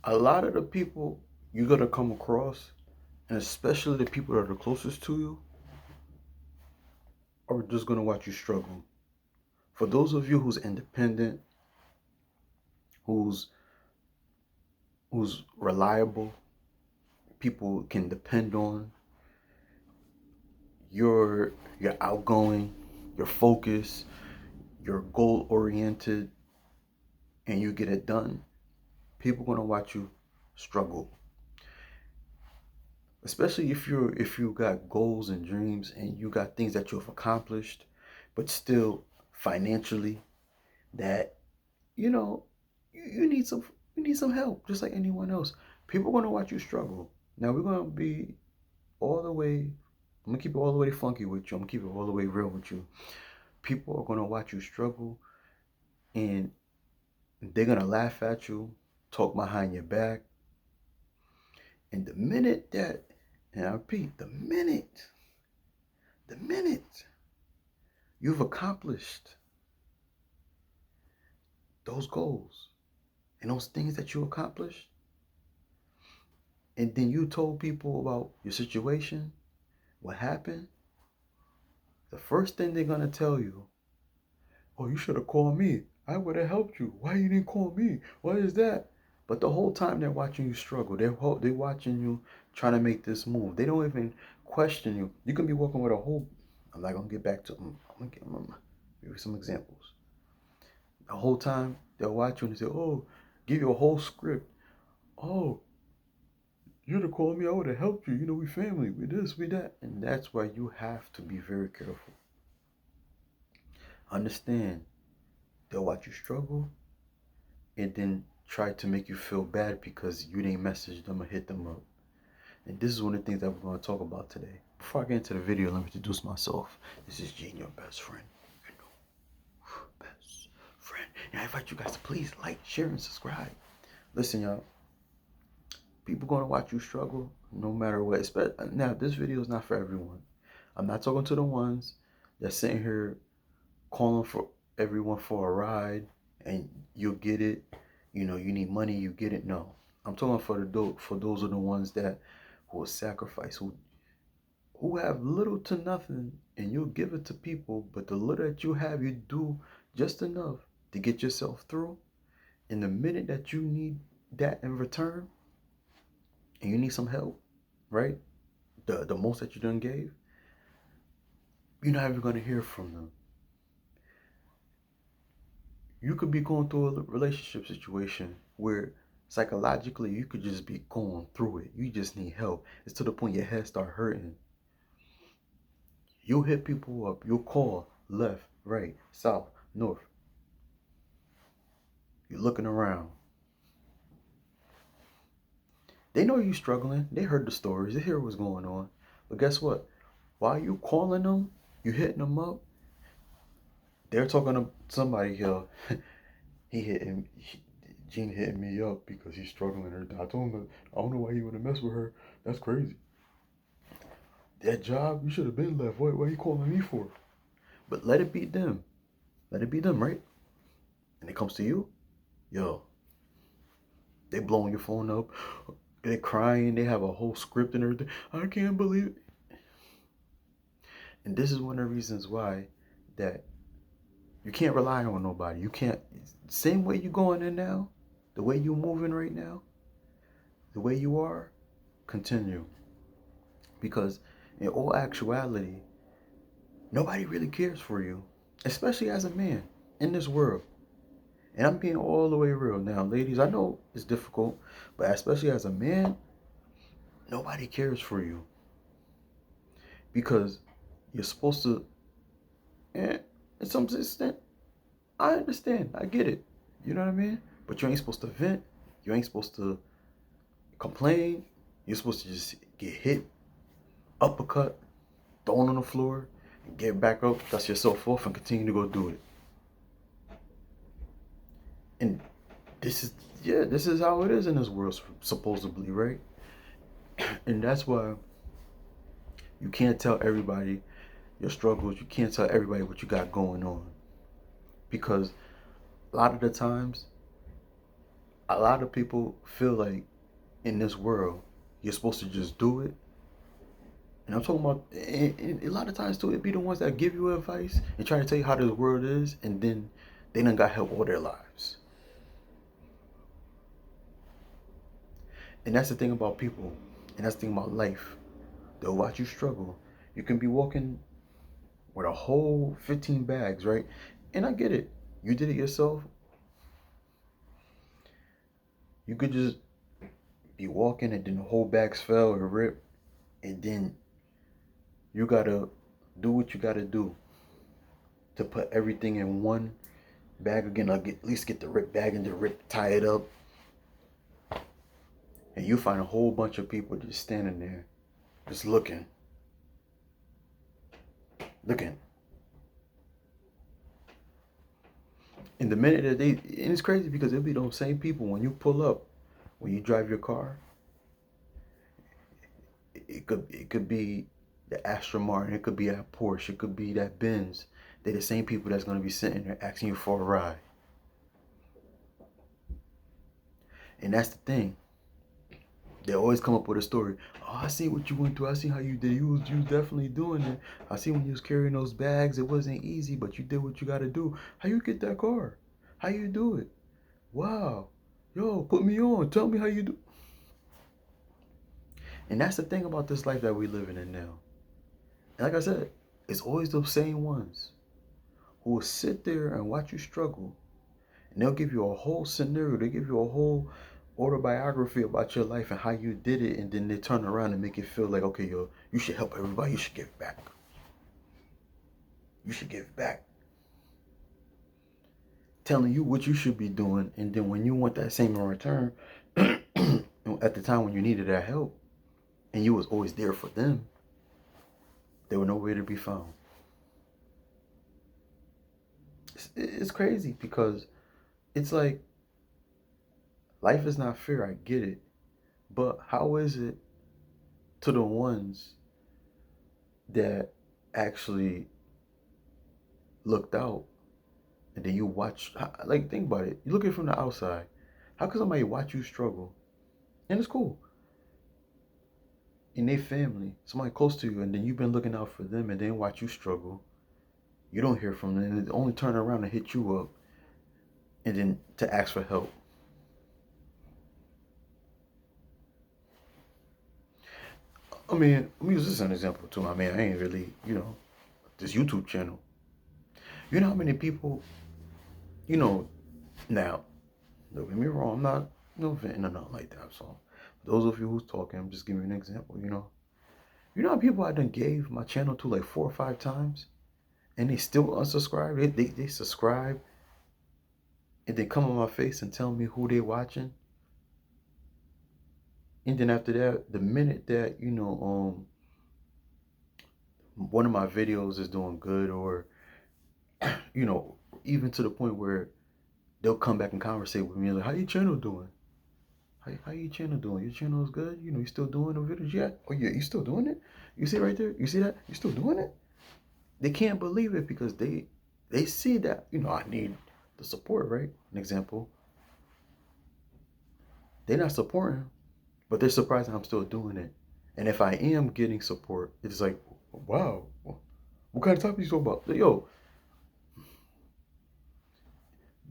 A lot of the people you're gonna come across, and especially the people that are closest to you, are just gonna watch you struggle. For those of you who's independent, who's who's reliable, people can depend on, you're outgoing, you're focused, you're goal oriented, and you get it done. People gonna watch you struggle. Especially if you got goals and dreams and you got things that you've accomplished, but still financially that you know you need some help just like anyone else. People are gonna watch you struggle. Now we're gonna be all the way. I'm gonna keep it all the way funky with you. I'm gonna keep it all the way real with you. People are gonna watch you struggle, and they're gonna laugh at you, talk behind your back, and the minute that, and I repeat, the minute you've accomplished those goals and those things that you accomplished, and then you told people about your situation, what happened, the first thing they're gonna tell you, oh, you should have called me. I would have helped you. Why you didn't call me? What is that? But the whole time they're watching you struggle. They're watching you trying to make this move. They don't even question you. You can be working with a whole. I'm not gonna get back to. I'm gonna give you some examples. The whole time they'll watch you and say, "Oh, give you a whole script. Oh, you'd have called me. I would have helped you. You know, we family. We this, we that." And that's why you have to be very careful. Understand. They'll watch you struggle and then try to make you feel bad because you didn't message them or hit them up. And this is one of the things that we're going to talk about today. Before I get into the video, let me introduce myself. This is Gene, your best friend. You know, best friend. And I invite you guys to please like, share, and subscribe. Listen, y'all. People going to watch you struggle no matter what. Now, this video is not for everyone. I'm not talking to the ones that's sitting here calling for everyone for a ride and you'll get it. You know, you need money, you get it. No, I'm talking for those are the ones that who will sacrifice, who have little to nothing, and you'll give it to people. But the little that you have, you do just enough to get yourself through. And the minute that you need that in return, and you need some help, right? The most that you done gave, you're not ever gonna hear from them. You could be going through a relationship situation where psychologically you could just be going through it. You just need help. It's to the point your head start hurting. You'll hit people up. You'll call left, right, south, north. You're looking around. They know you're struggling. They heard the stories. They hear what's going on. But guess what? While you calling them, you hitting them up. They're talking to somebody here. he hitting. Gene hitting me up because he's struggling. I told him I don't know why he would have messed with her. That's crazy. That job, you should have been left. What are you calling me for? But let it be them. Let it be them, right? And it comes to you, yo, they blowing your phone up. They're crying. They have a whole script and everything. I can't believe it. And this is one of the reasons why that you can't rely on nobody. You can't. Same way you going in now, the way you moving right now, the way you are, continue. Because in all actuality, nobody really cares for you, especially as a man in this world. And I'm being all the way real now, ladies. I know it's difficult, but especially as a man, nobody cares for you because you're supposed to. And in some extent, I understand. I get it. You know what I mean? But you ain't supposed to vent. You ain't supposed to complain. You're supposed to just get hit, uppercut, thrown on the floor, and get back up, dust yourself off, and continue to go do it. And this is, yeah, this is how it is in this world, supposedly, right? And that's why you can't tell everybody your struggles. You can't tell everybody what you got going on. Because a lot of the times, a lot of people feel like in this world, you're supposed to just do it. And I'm talking about, and a lot of times too, it be the ones that give you advice and try to tell you how this world is, and then they done got help all their lives. And that's the thing about people, and that's the thing about life. They'll watch you struggle. You can be walking with a whole 15 bags, right? And I get it. You did it yourself. You could just be walking and then the whole bags fell or rip, and then you gotta do what you gotta do to put everything in one bag again. I'll at least get the rip bag and the rip, tie it up. And you find a whole bunch of people just standing there, just looking. And the minute that and it's crazy because it'll be those same people when you pull up, when you drive your car. It could be the Aston Martin, it could be that Porsche, it could be that Benz. They're the same people that's gonna be sitting there asking you for a ride. And that's the thing. They always come up with a story. Oh, I see what you went through. I see how you did. You was definitely doing it. I see when you was carrying those bags. It wasn't easy, but you did what you got to do. How you get that car? How you do it? Wow. Yo, put me on. Tell me how you do. And that's the thing about this life that we living in now. And like I said, it's always those same ones who will sit there and watch you struggle. And they'll give you a whole scenario. They give you a whole autobiography about your life and how you did it, and then they turn around and make it feel like, okay, yo, you should help everybody. You should give back. You should give back. Telling you what you should be doing, and then when you want that same in return, at the time when you needed that help, and you was always there for them, they were nowhere to be found. It's crazy because it's like life is not fair. I get it, but how is it to the ones that actually looked out, and then you watch, like, think about it, you look at it from the outside, how can somebody watch you struggle, and it's cool, in their family, somebody close to you, and then you've been looking out for them, and then watch you struggle, you don't hear from them, and they only turn around and hit you up, and then to ask for help. I mean, let me use this as an example too. I mean, I ain't really, this YouTube channel. You know how many people, now, don't get me wrong, I'm not, venting or nothing like that. So, those of you who's talking, I'm just giving you an example, You know how people I done gave my channel to like 4 or 5 times, and they still unsubscribe? They subscribe, and they come on my face and tell me who they watching. And then after that, the minute that, one of my videos is doing good, or, even to the point where they'll come back and conversate with me like, how your channel doing? How your channel doing? Your channel is good? You still doing the videos yet? Oh yeah, you still doing it? You see right there? You see that? You still doing it? They can't believe it because they see that, I need the support, right? An example. They're not supporting, but they're surprised that I'm still doing it. And if I am getting support, it's like, wow, what kind of topic you talking about? Yo,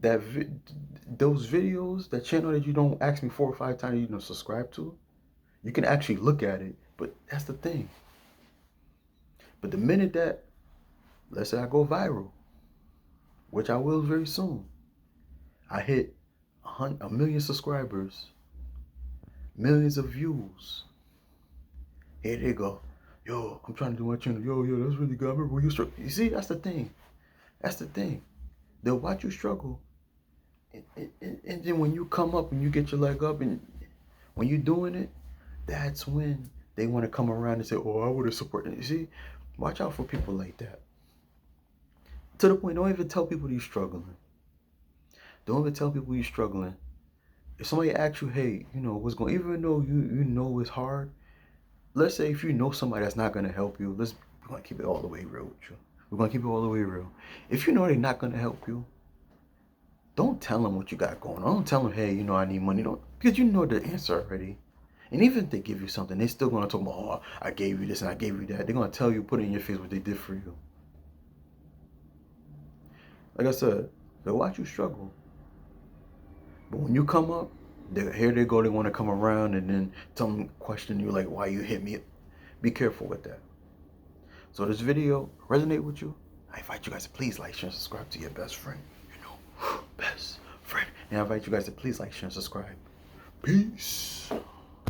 those videos, that channel that you don't ask me 4 or 5 times, subscribe to, you can actually look at it. But that's the thing. But the minute that, let's say I go viral, which I will very soon, I hit 1 million subscribers, millions of views. Here they go. Yo, I'm trying to do my channel. Yo, that's really good. I remember when you struggle. You see, that's the thing. That's the thing. They'll watch you struggle. And then when you come up and you get your leg up, and when you're doing it, that's when they want to come around and say, oh, I would have supported. You see, watch out for people like that. To the point, don't even tell people you're struggling. Don't even tell people you're struggling. If somebody asks you, hey, what's going, even though you know it's hard, let's say if you know somebody that's not going to help you, we're going to keep it all the way real with you. We're going to keep it all the way real. If you know they're not going to help you, don't tell them what you got going on. Don't tell them, hey, I need money. Don't, because you know the answer already. And even if they give you something, they still gonna talk about, oh, I gave you this and I gave you that. They're gonna tell you, put it in your face what they did for you. Like I said, they'll watch you struggle. But when you come up, here they go, they want to come around and then question you like, why you hit me? Be careful with that. So this video resonate with you? I invite you guys to please like, share, and subscribe to your best friend. Best friend. And I invite you guys to please like, share, and subscribe. Peace.